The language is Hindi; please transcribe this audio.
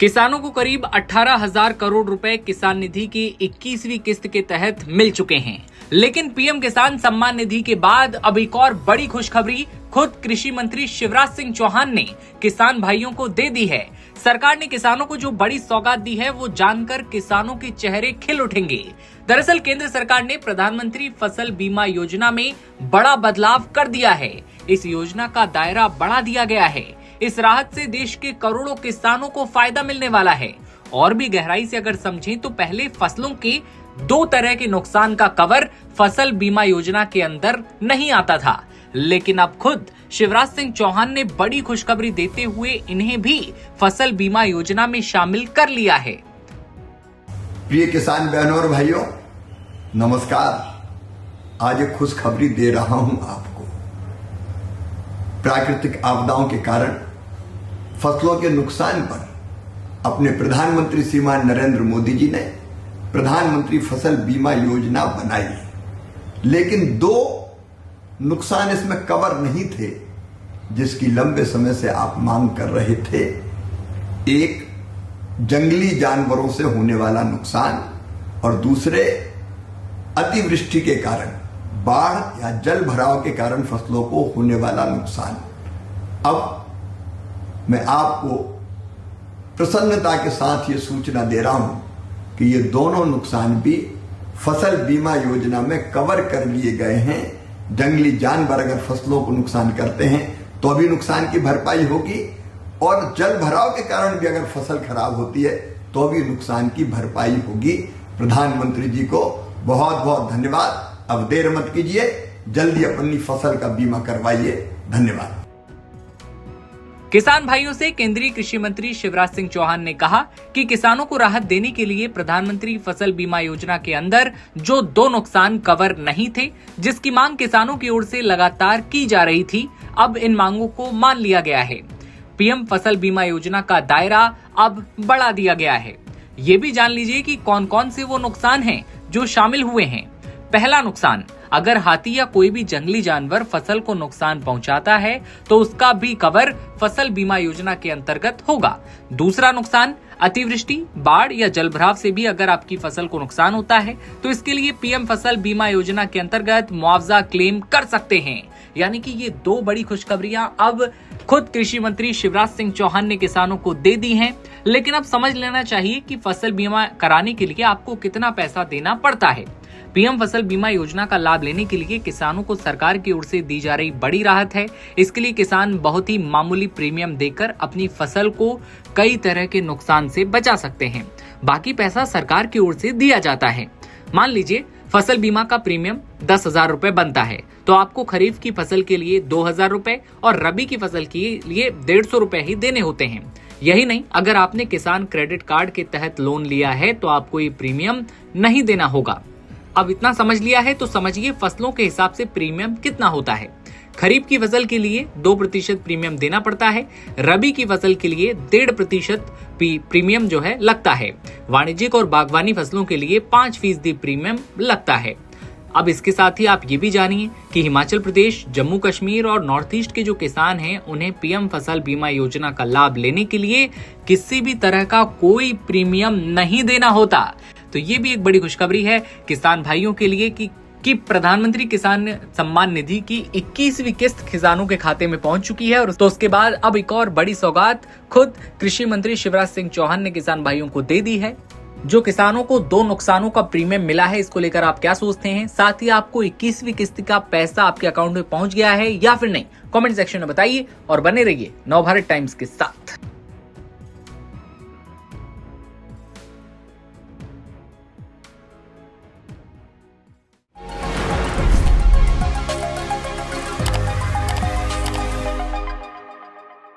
किसानों को करीब 18,000 करोड़ रुपए किसान निधि की 21वीं किस्त के तहत मिल चुके हैं। लेकिन पीएम किसान सम्मान निधि के बाद अब एक और बड़ी खुशखबरी खुद कृषि मंत्री शिवराज सिंह चौहान ने किसान भाइयों को दे दी है। सरकार ने किसानों को जो बड़ी सौगात दी है वो जानकर किसानों के चेहरे खिल उठेंगे। दरअसल केंद्र सरकार ने प्रधानमंत्री फसल बीमा योजना में बड़ा बदलाव कर दिया है। इस योजना का दायरा बढ़ा दिया गया है। इस राहत से देश के करोड़ों किसानों को फायदा मिलने वाला है। और भी गहराई से अगर समझें तो पहले फसलों के दो तरह के नुकसान का कवर फसल बीमा योजना के अंदर नहीं आता था, लेकिन अब खुद शिवराज सिंह चौहान ने बड़ी खुशखबरी देते हुए इन्हें भी फसल बीमा योजना में शामिल कर लिया है। प्रिय किसान बहनों और भाइयों, नमस्कार। आज एक खुशखबरी दे रहा हूं आपको। प्राकृतिक आपदाओं के कारण फसलों के नुकसान पर अपने प्रधानमंत्री श्रीमान नरेंद्र मोदी जी ने प्रधानमंत्री फसल बीमा योजना बनाई, लेकिन दो नुकसान इसमें कवर नहीं थे जिसकी लंबे समय से आप मांग कर रहे थे। एक जंगली जानवरों से होने वाला नुकसान और दूसरे अतिवृष्टि के कारण, बाढ़ या जल भराव के कारण फसलों को होने वाला नुकसान। अब मैं आपको प्रसन्नता के साथ ये सूचना दे रहा हूं कि ये दोनों नुकसान भी फसल बीमा योजना में कवर कर लिए गए हैं। जंगली जानवर अगर फसलों को नुकसान करते हैं तो अभी नुकसान की भरपाई होगी, और जल भराव के कारण भी अगर फसल खराब होती है तो अभी नुकसान की भरपाई होगी। प्रधानमंत्री जी को बहुत बहुत धन्यवाद। अब देर मत कीजिए, जल्दी अपनी फसल का बीमा करवाइए। धन्यवाद। किसान भाइयों से केंद्रीय कृषि मंत्री शिवराज सिंह चौहान ने कहा कि किसानों को राहत देने के लिए प्रधानमंत्री फसल बीमा योजना के अंदर जो दो नुकसान कवर नहीं थे, जिसकी मांग किसानों की ओर से लगातार की जा रही थी, अब इन मांगों को मान लिया गया है। पीएम फसल बीमा योजना का दायरा अब बढ़ा दिया गया है। ये भी जान लीजिए कि कौन कौन से वो नुकसान हैं जो शामिल हुए हैं। पहला नुकसान, अगर हाथी या कोई भी जंगली जानवर फसल को नुकसान पहुंचाता है तो उसका भी कवर फसल बीमा योजना के अंतर्गत होगा। दूसरा नुकसान, अतिवृष्टि, बाढ़ या जलभराव से भी अगर आपकी फसल को नुकसान होता है तो इसके लिए पीएम फसल बीमा योजना के अंतर्गत मुआवजा क्लेम कर सकते हैं। यानी कि ये दो बड़ी खुशखबरियां अब खुद कृषि मंत्री शिवराज सिंह चौहान ने किसानों को दे दी हैं। लेकिन अब समझ लेना चाहिए कि फसल बीमा कराने के लिए आपको कितना पैसा देना पड़ता है। पीएम फसल बीमा योजना का लाभ लेने के लिए किसानों को सरकार की ओर से दी जा रही बड़ी राहत है। इसके लिए किसान बहुत ही मामूली प्रीमियम देकर अपनी फसल को कई तरह के नुकसान से बचा सकते हैं। बाकी पैसा सरकार की ओर से दिया जाता है। मान लीजिए फसल बीमा का प्रीमियम 10,000 रुपए बनता है तो आपको खरीफ की फसल के लिए 2,000 रुपए और रबी की फसल के लिए 150 रुपए ही देने होते हैं। यही नहीं, अगर आपने किसान क्रेडिट कार्ड के तहत लोन लिया है तो आपको ये प्रीमियम नहीं देना होगा। अब इतना समझ लिया है तो समझिए फसलों के हिसाब से प्रीमियम कितना होता है। खरीफ की फसल के लिए 2% प्रीमियम देना पड़ता है। रबी की फसल के लिए 1.5% प्रीमियम जो है लगता है। वाणिज्यिक और बागवानी फसलों के लिए 5% प्रीमियम लगता है। अब इसके साथ ही आप ये भी जानिए कि हिमाचल प्रदेश, जम्मू कश्मीर और नॉर्थ ईस्ट के जो किसान हैं उन्हें पीएम फसल बीमा योजना का लाभ लेने के लिए किसी भी तरह का कोई प्रीमियम नहीं देना होता। तो ये भी एक बड़ी खुशखबरी है किसान भाइयों के लिए कि प्रधानमंत्री किसान सम्मान निधि की 21वीं किस्त किसानों के खाते में पहुंच चुकी है। और तो उसके बाद अब एक और बड़ी सौगात खुद कृषि मंत्री शिवराज सिंह चौहान ने किसान भाइयों को दे दी है। जो किसानों को दो नुकसानों का प्रीमियम मिला है, इसको लेकर आप क्या सोचते हैं? साथ ही आपको 21वीं किस्त का पैसा आपके अकाउंट में पहुंच गया है या फिर नहीं? कमेंट सेक्शन में बताइए और बने रहिए नवभारत टाइम्स के साथ।